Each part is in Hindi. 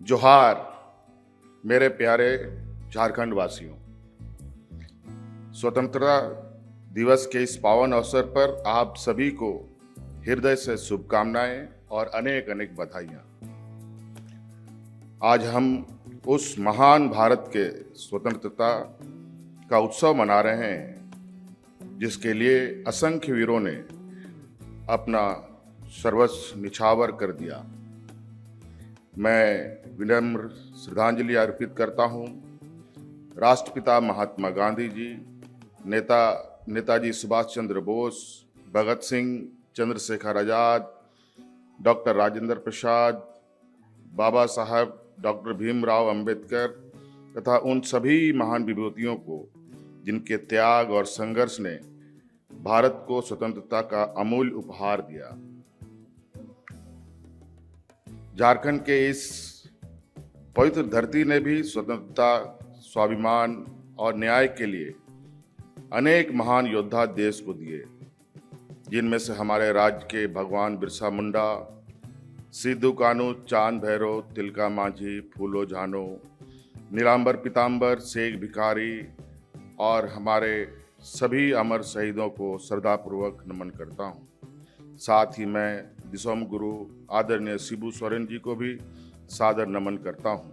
जोहार मेरे प्यारे झारखंड वासियों। स्वतंत्रता दिवस के इस पावन अवसर पर आप सभी को हृदय से शुभकामनाएं और अनेक अनेक बधाइयां। आज हम उस महान भारत के स्वतंत्रता का उत्सव मना रहे हैं जिसके लिए असंख्य वीरों ने अपना सर्वस्व निछावर कर दिया। मैं विनम्र श्रद्धांजलि अर्पित करता हूं राष्ट्रपिता महात्मा गांधी जी, नेताजी सुभाष चंद्र बोस, भगत सिंह, चंद्रशेखर आजाद, डॉक्टर राजेंद्र प्रसाद, बाबा साहब डॉक्टर भीमराव अंबेडकर तथा उन सभी महान विभूतियों को जिनके त्याग और संघर्ष ने भारत को स्वतंत्रता का अमूल्य उपहार दिया। झारखंड के इस पवित्र धरती ने भी स्वतंत्रता, स्वाभिमान और न्याय के लिए अनेक महान योद्धा देश को दिए, जिनमें से हमारे राज्य के भगवान बिरसा मुंडा, सिद्धू कान्हू, चांद भैरव, तिलका मांझी, फूलो झानो, नीलांबर पीताम्बर, शेख भिखारी और हमारे सभी अमर शहीदों को श्रद्धापूर्वक नमन करता हूँ। साथ ही मैं दिसोम गुरु आदरणीय शिबू सोरेन जी को भी सादर नमन करता हूँ,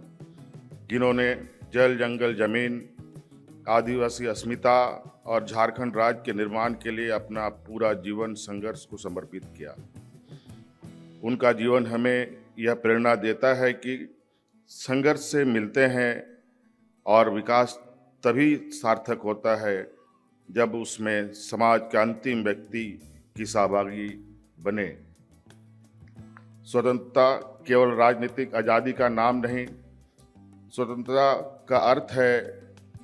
जिन्होंने जल, जंगल, जमीन, आदिवासी अस्मिता और झारखंड राज्य के निर्माण के लिए अपना पूरा जीवन संघर्ष को समर्पित किया। उनका जीवन हमें यह प्रेरणा देता है कि संघर्ष से मिलते हैं और विकास तभी सार्थक होता है जब उसमें समाज के अंतिम व्यक्ति की सहभागी बने। स्वतंत्रता केवल राजनीतिक आज़ादी का नाम नहीं, स्वतंत्रता का अर्थ है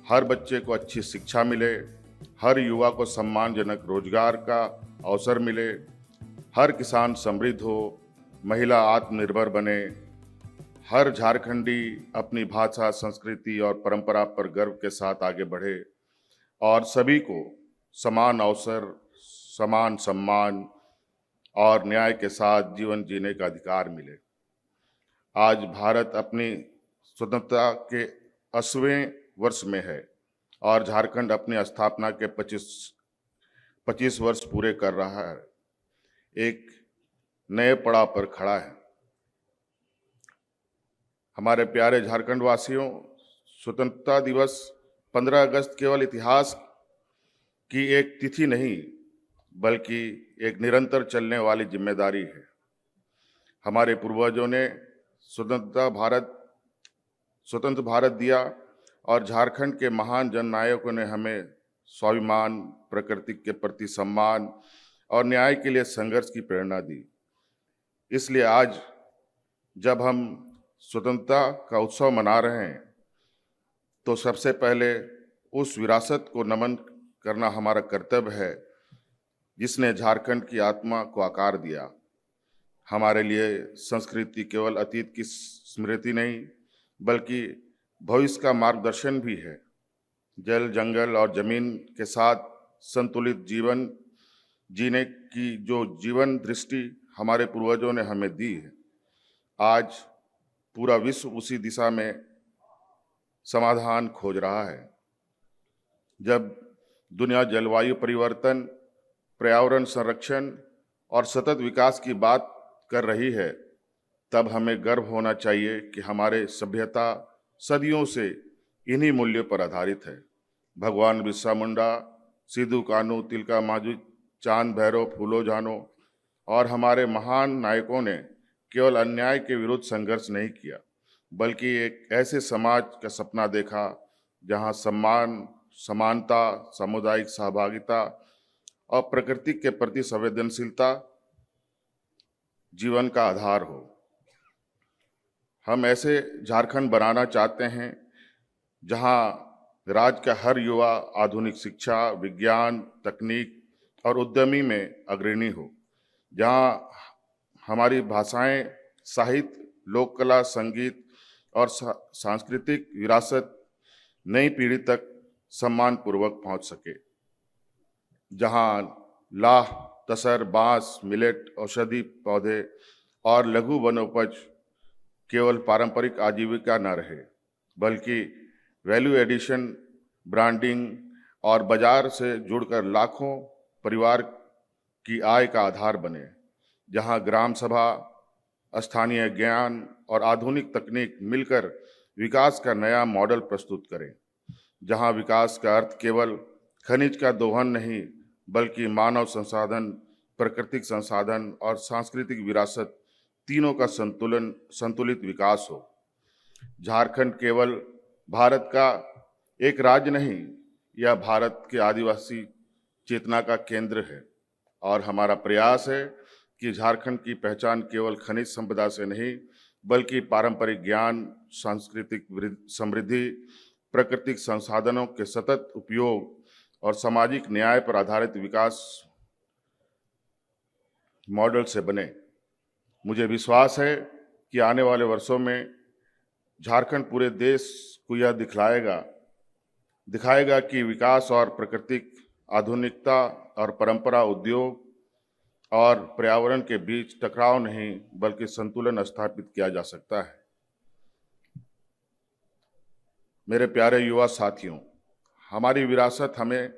हर बच्चे को अच्छी शिक्षा मिले, हर युवा को सम्मानजनक रोजगार का अवसर मिले, हर किसान समृद्ध हो, महिला आत्मनिर्भर बने, हर झारखंडी अपनी भाषा, संस्कृति और परंपरा पर गर्व के साथ आगे बढ़े और सभी को समान अवसर, समान सम्मान और न्याय के साथ जीवन जीने का अधिकार मिले। आज भारत अपनी स्वतंत्रता के 80वें वर्ष में है और झारखंड अपनी स्थापना के 25 वर्ष पूरे कर रहा है, एक नए पड़ाव पर खड़ा है। हमारे प्यारे झारखंड वासियों, स्वतंत्रता दिवस 15 अगस्त केवल इतिहास की एक तिथि नहीं बल्कि एक निरंतर चलने वाली जिम्मेदारी है। हमारे पूर्वजों ने स्वतंत्र भारत दिया और झारखंड के महान जननायकों ने हमें स्वाभिमान, प्रकृति के प्रति सम्मान और न्याय के लिए संघर्ष की प्रेरणा दी। इसलिए आज जब हम स्वतंत्रता का उत्सव मना रहे हैं तो सबसे पहले उस विरासत को नमन करना हमारा कर्तव्य है जिसने झारखंड की आत्मा को आकार दिया। हमारे लिए संस्कृति केवल अतीत की स्मृति नहीं बल्कि भविष्य का मार्गदर्शन भी है। जल, जंगल और जमीन के साथ संतुलित जीवन जीने की जो जीवन दृष्टि हमारे पूर्वजों ने हमें दी है, आज पूरा विश्व उसी दिशा में समाधान खोज रहा है। जब दुनिया जलवायु परिवर्तन, पर्यावरण संरक्षण और सतत विकास की बात कर रही है, तब हमें गर्व होना चाहिए कि हमारे सभ्यता सदियों से इन्हीं मूल्यों पर आधारित है। भगवान बिरसा मुंडा, सिद्धू कान्हू, तिलका मांझी, चांद भैरव, फूलो झानो और हमारे महान नायकों ने केवल अन्याय के विरुद्ध संघर्ष नहीं किया बल्कि एक ऐसे समाज का सपना देखा जहां सम्मान, समानता, सामुदायिक सहभागिता और प्रकृति के प्रति संवेदनशीलता जीवन का आधार हो। हम ऐसे झारखंड बनाना चाहते हैं जहां राज्य का हर युवा आधुनिक शिक्षा, विज्ञान, तकनीक और उद्यमी में अग्रणी हो, जहां हमारी भाषाएं, साहित्य, लोक कला, संगीत और सांस्कृतिक विरासत नई पीढ़ी तक सम्मानपूर्वक पहुंच सके, जहां लाह, तसर, बांस, मिलेट, औषधि पौधे और लघु वनोपज केवल पारंपरिक आजीविका न रहे, बल्कि वैल्यू एडिशन, ब्रांडिंग और बाजार से जुड़कर लाखों परिवार की आय का आधार बने। जहां ग्राम सभा, स्थानीय ज्ञान और आधुनिक तकनीक मिलकर विकास का नया मॉडल प्रस्तुत करें। जहां विकास का अर्थ केवल खनिज का दोहन नहीं, बल्कि मानव संसाधन, प्राकृतिक संसाधन और सांस्कृतिक विरासत तीनों का संतुलित विकास हो। झारखंड केवल भारत का एक राज्य नहीं, यह भारत के आदिवासी चेतना का केंद्र है और हमारा प्रयास है कि झारखंड की पहचान केवल खनिज संपदा से नहीं, बल्कि पारंपरिक ज्ञान, सांस्कृतिक समृद्धि, प्राकृतिक संसाधनों के सतत उपयोग और सामाजिक न्याय पर आधारित विकास मॉडल से बने। मुझे विश्वास है कि आने वाले वर्षों में झारखंड पूरे देश को यह दिखाएगा कि विकास और प्राकृतिक आधुनिकता और परंपरा, उद्योग और पर्यावरण के बीच टकराव नहीं, बल्कि संतुलन स्थापित किया जा सकता है। मेरे प्यारे युवा साथियों, हमारी विरासत हमें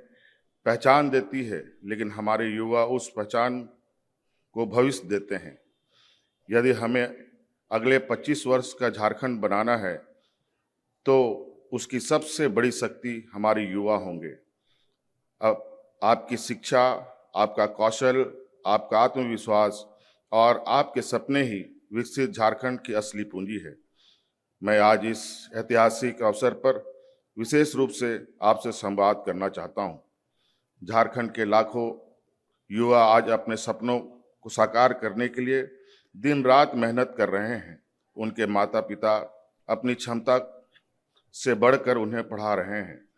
पहचान देती है, लेकिन हमारे युवा उस पहचान को भविष्य देते हैं। यदि हमें अगले 25 वर्ष का झारखंड बनाना है, तो उसकी सबसे बड़ी शक्ति हमारे युवा होंगे। अब आपकी शिक्षा, आपका कौशल, आपका आत्मविश्वास और आपके सपने ही विकसित झारखंड की असली पूंजी है। मैं आज इस ऐतिहासिक अवसर पर विशेष रूप से आपसे संवाद करना चाहता हूं। झारखंड के लाखों युवा आज अपने सपनों को साकार करने के लिए दिन रात मेहनत कर रहे हैं। उनके माता पिता अपनी क्षमता से बढ़कर उन्हें पढ़ा रहे हैं।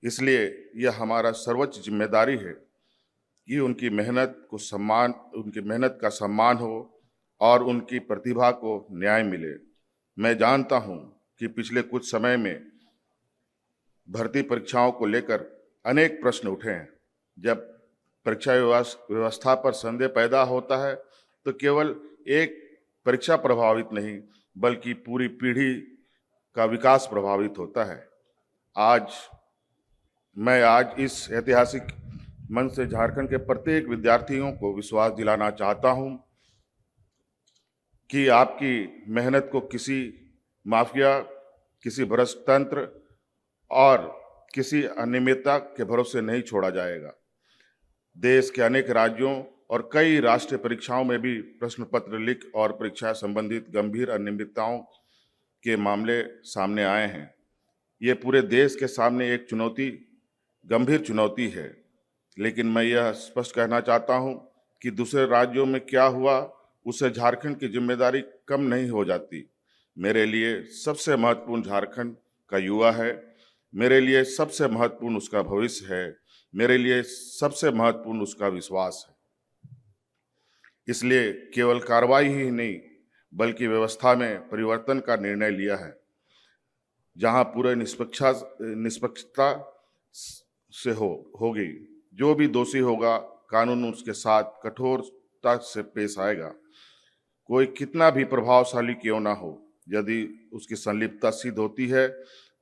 इसलिए यह हमारा सर्वोच्च जिम्मेदारी है कि उनकी मेहनत का सम्मान हो और उनकी प्रतिभा को न्याय मिले। मैं जानता हूं कि पिछले कुछ समय में भर्ती परीक्षाओं को लेकर अनेक प्रश्न उठे हैं। जब परीक्षा व्यवस्था पर संदेह पैदा होता है, तो केवल एक परीक्षा प्रभावित नहीं, बल्कि पूरी पीढ़ी का विकास प्रभावित होता है। मैं आज इस ऐतिहासिक मंच से झारखंड के प्रत्येक विद्यार्थियों को विश्वास दिलाना चाहता हूं कि आपकी मेहनत को किसी माफिया, किसी भ्रष्ट तंत्र और किसी अनियमितता के भरोसे नहीं छोड़ा जाएगा। देश के अनेक राज्यों और कई राष्ट्रीय परीक्षाओं में भी प्रश्न पत्र लीक और परीक्षा संबंधित गंभीर अनियमितताओं के मामले सामने आए हैं। ये पूरे देश के सामने एक गंभीर चुनौती है। लेकिन मैं यह स्पष्ट कहना चाहता हूं कि दूसरे राज्यों में क्या हुआ, उससे झारखंड की जिम्मेदारी कम नहीं हो जाती। मेरे लिए सबसे महत्वपूर्ण झारखंड का युवा है। मेरे लिए सबसे महत्वपूर्ण उसका भविष्य है। मेरे लिए सबसे महत्वपूर्ण उसका विश्वास है। इसलिए केवल कार्रवाई ही नहीं, बल्कि व्यवस्था में परिवर्तन का निर्णय लिया है, जहां पूरे निष्पक्षता से होगी। जो भी दोषी होगा, कानून उसके साथ कठोरता से पेश आएगा। कोई कितना भी प्रभावशाली क्यों ना हो, यदि उसकी संलिप्तता सिद्ध होती है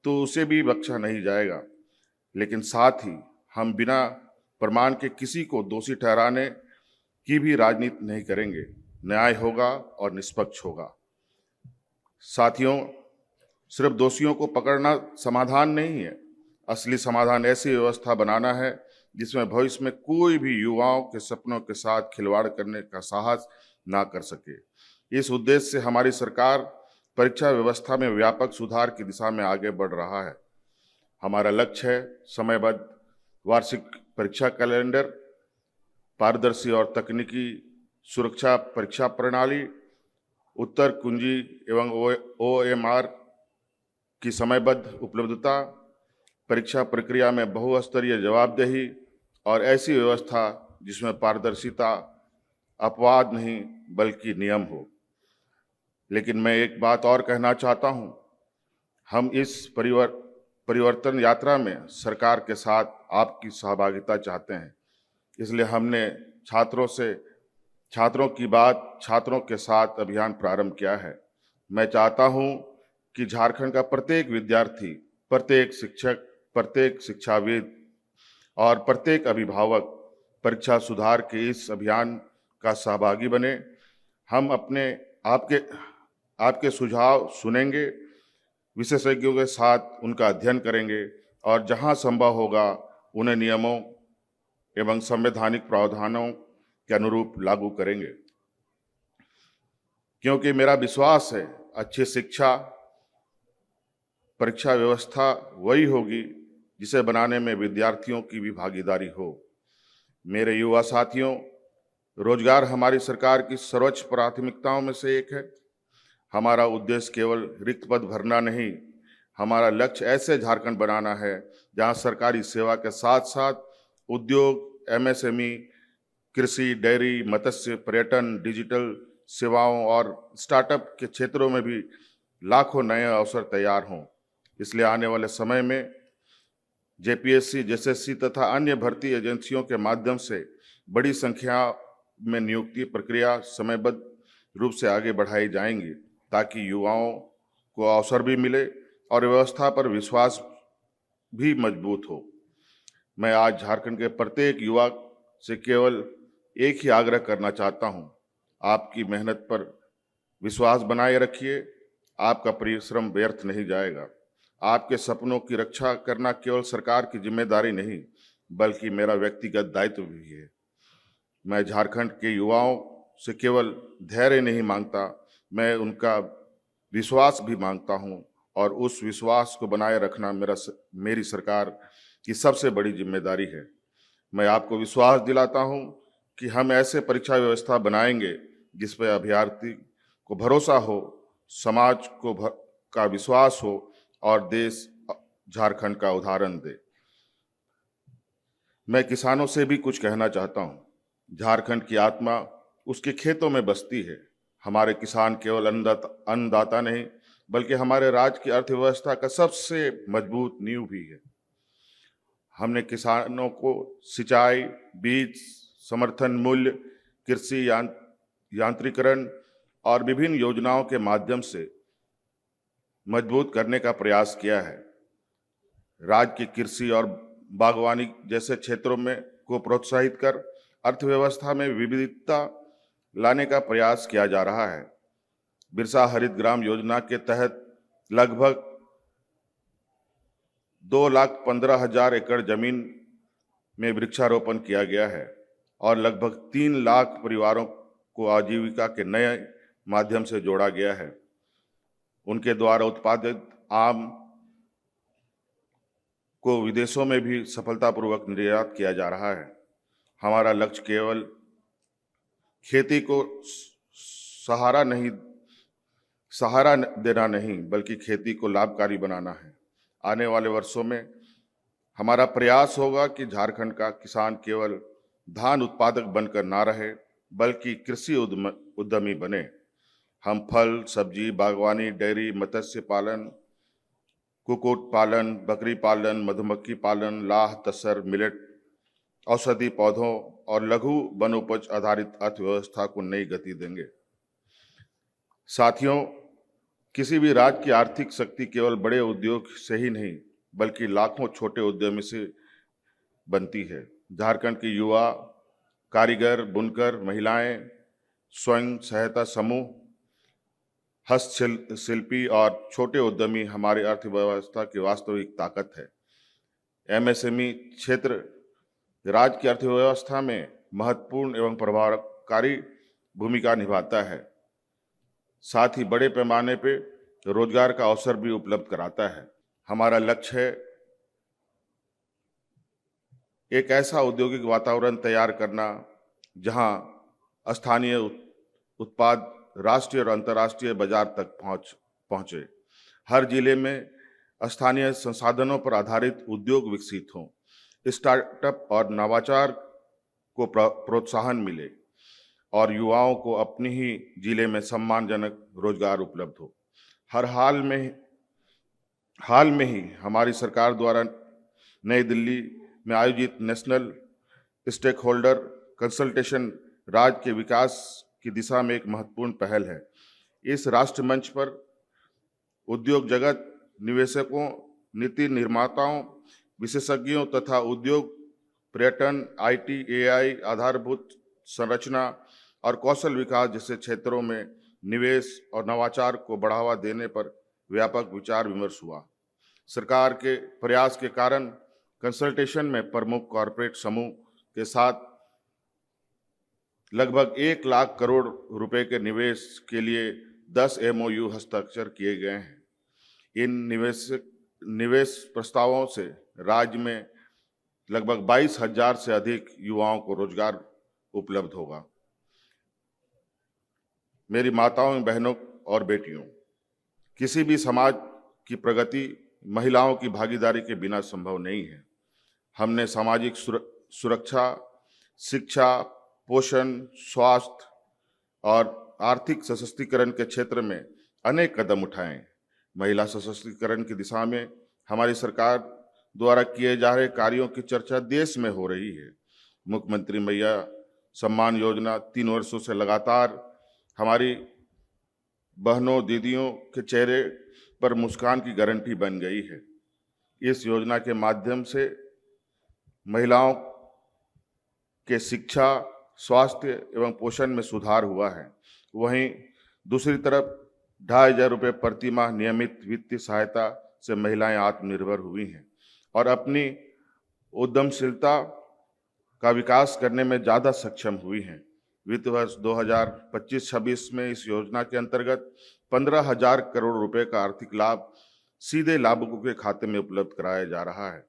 तो उसे भी बख्शा नहीं जाएगा। लेकिन साथ ही हम बिना प्रमाण के किसी को दोषी ठहराने की भी राजनीति नहीं करेंगे। न्याय होगा और निष्पक्ष होगा। साथियों, सिर्फ दोषियों को पकड़ना समाधान नहीं है। असली समाधान ऐसी व्यवस्था बनाना है जिसमें भविष्य में कोई भी युवाओं के सपनों के साथ खिलवाड़ करने का साहस ना कर सके। इस उद्देश्य से हमारी सरकार परीक्षा व्यवस्था में व्यापक सुधार की दिशा में आगे बढ़ रहा है। हमारा लक्ष्य है समयबद्ध वार्षिक परीक्षा कैलेंडर, पारदर्शी और तकनीकी सुरक्षा परीक्षा प्रणाली, उत्तर कुंजी एवं OMR की समयबद्ध उपलब्धता, परीक्षा प्रक्रिया में बहुस्तरीय जवाबदेही और ऐसी व्यवस्था जिसमें पारदर्शिता, अपवाद नहीं बल्कि नियम हो। लेकिन मैं एक बात और कहना चाहता हूं, हम इस परिवर्तन यात्रा में सरकार के साथ आपकी सहभागिता चाहते हैं। इसलिए हमने छात्रों के साथ अभियान प्रारंभ किया है। मैं चाहता हूं कि झारखंड का प्रत्येक विद्यार्थी, प्रत्येक शिक्षक, प्रत्येक शिक्षाविद और प्रत्येक अभिभावक परीक्षा सुधार के इस अभियान का सहभागी बने। हम अपने आपके आपके सुझाव सुनेंगे, विशेषज्ञों के साथ उनका अध्ययन करेंगे और जहां संभव होगा उन्हें नियमों एवं संवैधानिक प्रावधानों के अनुरूप लागू करेंगे। क्योंकि मेरा विश्वास है अच्छी शिक्षा परीक्षा व्यवस्था वही होगी जिसे बनाने में विद्यार्थियों की भी भागीदारी हो। मेरे युवा साथियों, रोजगार हमारी सरकार की सर्वोच्च प्राथमिकताओं में से एक है। हमारा उद्देश्य केवल रिक्त पद भरना नहीं, हमारा लक्ष्य ऐसे झारखंड बनाना है जहां सरकारी सेवा के साथ साथ उद्योग, एमएसएमई, कृषि, डेयरी, मत्स्य, पर्यटन, डिजिटल सेवाओं और स्टार्टअप के क्षेत्रों में भी लाखों नए अवसर तैयार हों। इसलिए आने वाले समय में जेपीएससी, जेएसएससी तथा अन्य भर्ती एजेंसियों के माध्यम से बड़ी संख्या में नियुक्ति प्रक्रिया समयबद्ध रूप से आगे बढ़ाई जाएंगी ताकि युवाओं को अवसर भी मिले और व्यवस्था पर विश्वास भी मजबूत हो। मैं आज झारखंड के प्रत्येक युवा से केवल एक ही आग्रह करना चाहता हूं, आपकी मेहनत पर विश्वास बनाए रखिए। आपका परिश्रम व्यर्थ नहीं जाएगा। आपके सपनों की रक्षा करना केवल सरकार की जिम्मेदारी नहीं, बल्कि मेरा व्यक्तिगत दायित्व भी है। मैं झारखंड के युवाओं से केवल धैर्य नहीं मांगता, मैं उनका विश्वास भी मांगता हूं और उस विश्वास को बनाए रखना मेरी सरकार की सबसे बड़ी जिम्मेदारी है। मैं आपको विश्वास दिलाता हूं कि हम ऐसे परीक्षा व्यवस्था बनाएंगे जिस पर अभ्यर्थी को भरोसा हो, समाज को का विश्वास हो और देश झारखंड का उदाहरण दे। मैं किसानों से भी कुछ कहना चाहता हूं। झारखंड की आत्मा उसके खेतों में बसती है। हमारे किसान केवल अन्नदाता नहीं, बल्कि हमारे राज्य की अर्थव्यवस्था का सबसे मजबूत नींव भी है। हमने किसानों को सिंचाई, बीज, समर्थन मूल्य, कृषि यांत्रिकरण और विभिन्न योजनाओं के माध्यम से मजबूत करने का प्रयास किया है। राज्य की कृषि और बागवानी जैसे क्षेत्रों में को प्रोत्साहित कर अर्थव्यवस्था में विविधता लाने का प्रयास किया जा रहा है। बिरसा हरित ग्राम योजना के तहत लगभग 2,15,000 एकड़ जमीन में वृक्षारोपण किया गया है और लगभग 3 लाख परिवारों को आजीविका के नए माध्यम से जोड़ा गया है। उनके द्वारा उत्पादित आम को विदेशों में भी सफलतापूर्वक निर्यात किया जा रहा है। हमारा लक्ष्य केवल खेती को सहारा देना नहीं, बल्कि खेती को लाभकारी बनाना है। आने वाले वर्षों में हमारा प्रयास होगा कि झारखंड का किसान केवल धान उत्पादक बनकर ना रहे, बल्कि कृषि उद्यमी बने। हम फल, सब्जी, बागवानी, डेयरी, मत्स्य पालन, कुक्कुट पालन, बकरी पालन, मधुमक्खी पालन, लाह, तसर, मिलेट, औषधि पौधों और लघु वनोपज आधारित अर्थव्यवस्था को नई गति देंगे। साथियों, किसी भी राज्य की आर्थिक शक्ति केवल बड़े उद्योग से ही नहीं, बल्कि लाखों छोटे उद्यमी से बनती है। झारखंड के युवा, कारीगर, बुनकर, महिलाएं, स्वयं सहायता समूह, हस्तशिल्पी और छोटे उद्यमी हमारी अर्थव्यवस्था की वास्तविक ताकत है। एमएसएमई क्षेत्र राज्य की अर्थव्यवस्था में महत्वपूर्ण एवं प्रभावकारी भूमिका निभाता है। साथ ही बड़े पैमाने पर रोजगार का अवसर भी उपलब्ध कराता है। हमारा लक्ष्य है एक ऐसा औद्योगिक वातावरण तैयार करना जहां स्थानीय उत्पाद राष्ट्रीय और अंतर्राष्ट्रीय बाजार तक पहुंचे। हर जिले में स्थानीय संसाधनों पर आधारित उद्योग विकसित हों, स्टार्टअप और नवाचार को प्रोत्साहन मिले और युवाओं को अपनी ही जिले में सम्मानजनक रोजगार उपलब्ध हो। हाल में ही हमारी सरकार द्वारा नई दिल्ली में आयोजित नेशनल स्टेक होल्डर कंसल्टेशन राज्य के विकास की दिशा में एक महत्वपूर्ण पहल है। इस राष्ट्र मंच पर उद्योग जगत, निवेशकों, नीति निर्माताओं, विशेषज्ञों तथा उद्योग, पर्यटन, आईटी, एआई, आधारभूत संरचना और कौशल विकास जैसे क्षेत्रों में निवेश और नवाचार को बढ़ावा देने पर व्यापक विचार विमर्श हुआ। सरकार के प्रयास के कारण कंसल्टेशन में प्रमुख कॉरपोरेट समूह के साथ लगभग 1 लाख करोड़ रुपए के निवेश के लिए 10 MOU हस्ताक्षर किए गए हैं। इन निवेश प्रस्तावों से राज्य में लगभग 22,000 से अधिक युवाओं को रोजगार उपलब्ध होगा। मेरी माताओं, बहनों और बेटियों, किसी भी समाज की प्रगति महिलाओं की भागीदारी के बिना संभव नहीं है। हमने सामाजिक सुरक्षा, शिक्षा, पोषण, स्वास्थ्य और आर्थिक सशक्तिकरण के क्षेत्र में अनेक कदम उठाए। महिला सशक्तिकरण की दिशा में हमारी सरकार द्वारा किए जा रहे कार्यों की चर्चा देश में हो रही है। मुख्यमंत्री मैया सम्मान योजना 3 वर्षों से लगातार हमारी बहनों, दीदियों के चेहरे पर मुस्कान की गारंटी बन गई है। इस योजना के माध्यम से महिलाओं के शिक्षा, स्वास्थ्य एवं पोषण में सुधार हुआ है। वहीं दूसरी तरफ 2,500 रुपये प्रति माह नियमित वित्तीय सहायता से महिलाएं आत्मनिर्भर हुई हैं और अपनी उद्यमशीलता का विकास करने में ज़्यादा सक्षम हुई हैं। वित्त वर्ष 2025-26 में इस योजना के अंतर्गत 15,000 करोड़ रुपए का आर्थिक लाभ सीधे लाभुकों के खाते में उपलब्ध कराया जा रहा है।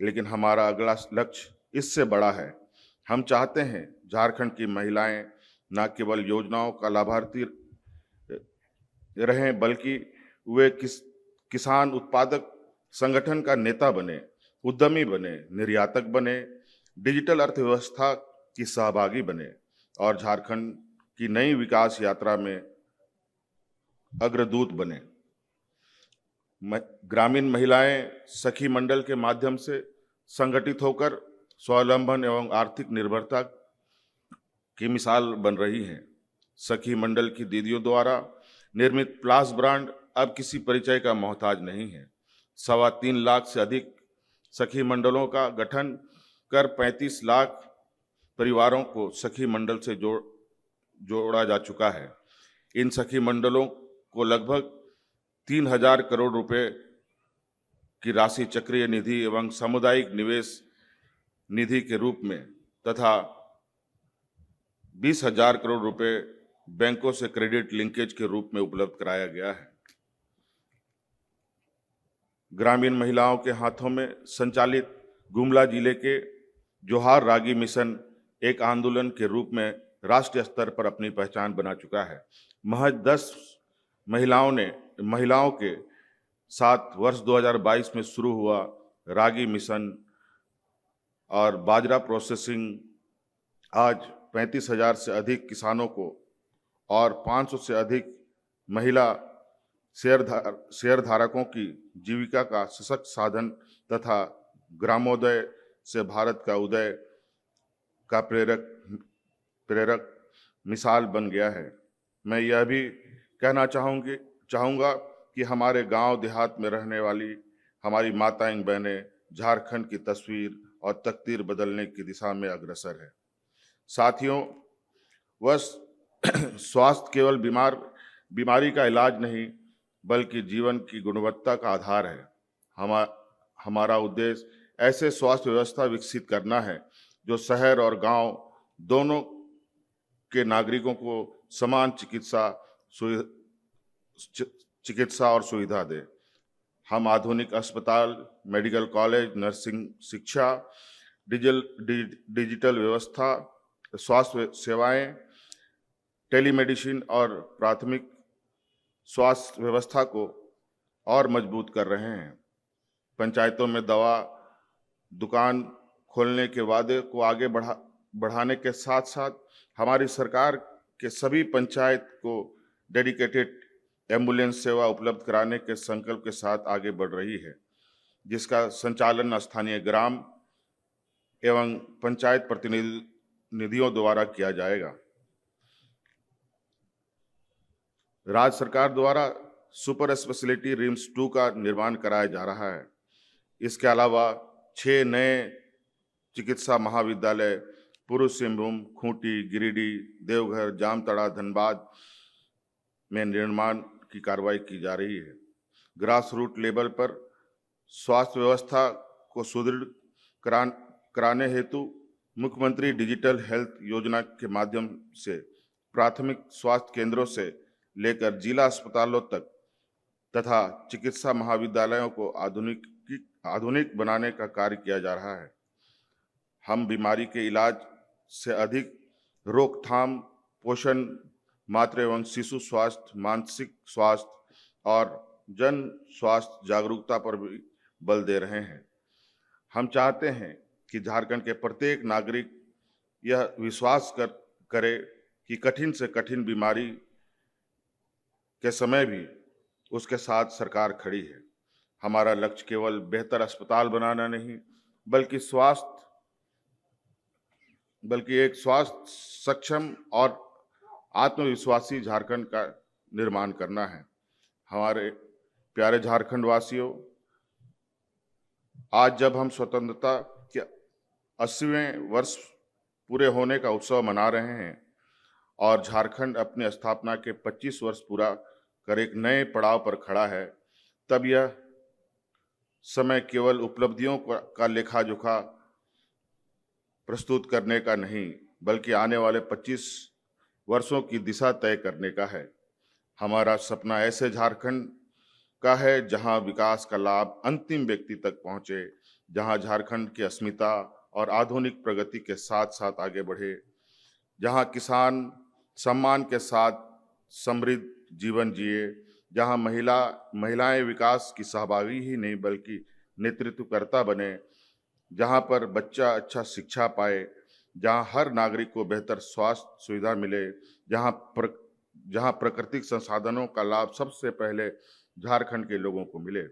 लेकिन हमारा अगला लक्ष्य इससे बड़ा है। हम चाहते हैं झारखंड की महिलाएं न केवल योजनाओं का लाभार्थी रहें, बल्कि वे किसान उत्पादक संगठन का नेता बने, उद्यमी बने, निर्यातक बने, डिजिटल अर्थव्यवस्था की सहभागी बने और झारखंड की नई विकास यात्रा में अग्रदूत बने। ग्रामीण महिलाएं सखी मंडल के माध्यम से संगठित होकर स्वावलंबन एवं आर्थिक निर्भरता की मिसाल बन रही हैं। सखी मंडल की दीदियों द्वारा निर्मित प्लास ब्रांड अब किसी परिचय का मोहताज नहीं है। 3.25 लाख से अधिक सखी मंडलों का गठन कर 35 लाख परिवारों को सखी मंडल से जोड़ा जा चुका है। इन सखी मंडलों को लगभग 3,000 करोड़ रुपए की राशि चक्रीय निधि एवं सामुदायिक निवेश निधि के रूप में तथा 20,000 करोड़ रुपए बैंकों से क्रेडिट लिंकेज के रूप में उपलब्ध कराया गया है। ग्रामीण महिलाओं के हाथों में संचालित गुमला जिले के जोहार रागी मिशन एक आंदोलन के रूप में राष्ट्रीय स्तर पर अपनी पहचान बना चुका है। महज 10 महिलाओं के साथ वर्ष 2022 में शुरू हुआ रागी मिशन और बाजरा प्रोसेसिंग आज 35,000 से अधिक किसानों को और 500 से अधिक महिला शेयरधारकों की जीविका का सशक्त साधन तथा ग्रामोदय से भारत का उदय का प्रेरक मिसाल बन गया है। मैं यह भी कहना चाहूँगा कि हमारे गांव देहात में रहने वाली हमारी माताएं बहनें झारखंड की तस्वीर और तकदीर बदलने की दिशा में अग्रसर है। साथियों, स्वास्थ्य केवल बीमारी का इलाज नहीं बल्कि जीवन की गुणवत्ता का आधार है। हमारा उद्देश्य ऐसे स्वास्थ्य व्यवस्था विकसित करना है जो शहर और गांव दोनों के नागरिकों को समान चिकित्सा और सुविधा दे। हम आधुनिक अस्पताल, मेडिकल कॉलेज, नर्सिंग शिक्षा, डिजिटल व्यवस्था, स्वास्थ्य सेवाएं, टेलीमेडिसिन और प्राथमिक स्वास्थ्य व्यवस्था को और मजबूत कर रहे हैं। पंचायतों में दवा दुकान खोलने के वादे को आगे बढ़ाने के साथ साथ हमारी सरकार के सभी पंचायत को डेडिकेटेड एम्बुलेंस सेवा उपलब्ध कराने के संकल्प के साथ आगे बढ़ रही है, जिसका संचालन स्थानीय ग्राम एवं पंचायत प्रतिनिधियों द्वारा किया जाएगा। राज्य सरकार द्वारा सुपर स्पेशलिटी रिम्स 2 का निर्माण कराया जा रहा है। इसके अलावा 6 नए चिकित्सा महाविद्यालय पूर्व सिंहभूम, खूंटी, गिरिडीह, देवघर, जामताड़ा, धनबाद में निर्माण की कार्रवाई की जा रही है। ग्रास रूट लेवल पर स्वास्थ्य व्यवस्था को सुदृढ़ कराने हेतु मुख्यमंत्री डिजिटल हेल्थ योजना के माध्यम से प्राथमिक स्वास्थ्य केंद्रों से लेकर जिला अस्पतालों तक तथा चिकित्सा महाविद्यालयों को आधुनिक बनाने का कार्य किया जा रहा है। हम बीमारी के इलाज से अधिक रोकथाम, पोषण, मातृ एवं शिशु स्वास्थ्य, मानसिक स्वास्थ्य और जन स्वास्थ्य जागरूकता पर भी बल दे रहे हैं। हम चाहते हैं कि झारखंड के प्रत्येक नागरिक यह विश्वास करे कि कठिन से कठिन बीमारी के समय भी उसके साथ सरकार खड़ी है। हमारा लक्ष्य केवल बेहतर अस्पताल बनाना नहीं, बल्कि एक स्वास्थ्य सक्षम और आत्मविश्वासी झारखंड का निर्माण करना है। हमारे प्यारे झारखंड वासियों, आज जब हम स्वतंत्रता के 80वें वर्ष पूरे होने का उत्सव मना रहे हैं और झारखंड अपनी स्थापना के 25 वर्ष पूरा कर एक नए पड़ाव पर खड़ा है, तब यह समय केवल उपलब्धियों का लेखा जोखा प्रस्तुत करने का नहीं, बल्कि आने वाले 25 वर्षों की दिशा तय करने का है। हमारा सपना ऐसे झारखंड का है जहां विकास का लाभ अंतिम व्यक्ति तक पहुंचे, जहां झारखंड की अस्मिता और आधुनिक प्रगति के साथ साथ आगे बढ़े, जहां किसान सम्मान के साथ समृद्ध जीवन जिए, जहां महिलाएं विकास की सहभागी ही नहीं बल्कि नेतृत्वकर्ता बने, जहां पर बच्चा अच्छा शिक्षा पाए, जहां हर नागरिक को बेहतर स्वास्थ्य सुविधा मिले, जहां प्राकृतिक संसाधनों का लाभ सबसे पहले झारखंड के लोगों को मिले।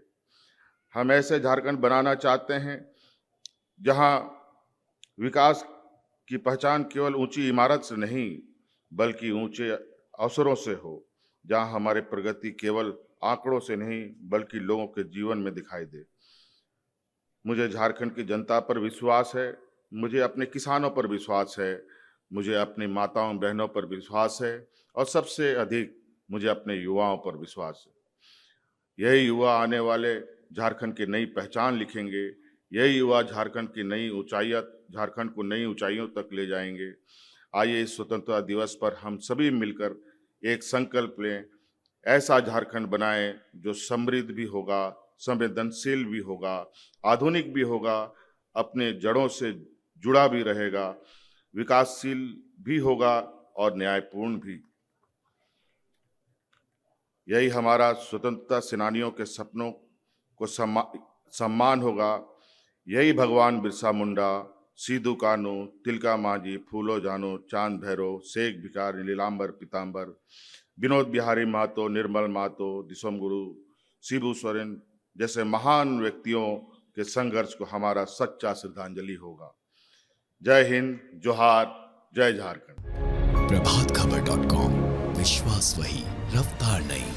हम ऐसे झारखंड बनाना चाहते हैं जहां विकास की पहचान केवल ऊंची इमारत से नहीं बल्कि ऊंचे अवसरों से हो, जहां हमारी प्रगति केवल आंकड़ों से नहीं बल्कि लोगों के जीवन में दिखाई दे। मुझे झारखंड की जनता पर विश्वास है, मुझे अपने किसानों पर विश्वास है, मुझे अपनी माताओं बहनों पर विश्वास है और सबसे अधिक मुझे अपने युवाओं पर विश्वास है। यही युवा आने वाले झारखंड की नई पहचान लिखेंगे, यही युवा झारखंड को नई ऊंचाइयों तक ले जाएंगे। आइए इस स्वतंत्रता दिवस पर हम सभी मिलकर एक संकल्प लें, ऐसा झारखंड बनाएं जो समृद्ध भी होगा, संवेदनशील भी होगा, आधुनिक भी होगा, अपने जड़ों से जुड़ा भी रहेगा, विकासशील भी होगा और न्यायपूर्ण भी। यही हमारा स्वतंत्रता सेनानियों के सपनों को सम्मान होगा। यही भगवान बिरसा मुंडा, सिद्धू कान्हू, तिलका मांझी, फूलो जानू, चांद भैरव, शेख भिखारी, नीलांबर पीताम्बर, विनोद बिहारी महतो, निर्मल महतो, दिसोम गुरु, शिबू सोरेन जैसे महान व्यक्तियों के संघर्ष को हमारा सच्चा श्रद्धांजलि होगा। जय हिंद, जोहार, जय झारखंड। प्रभातखबर.com, विश्वास वही, रफ्तार नहीं।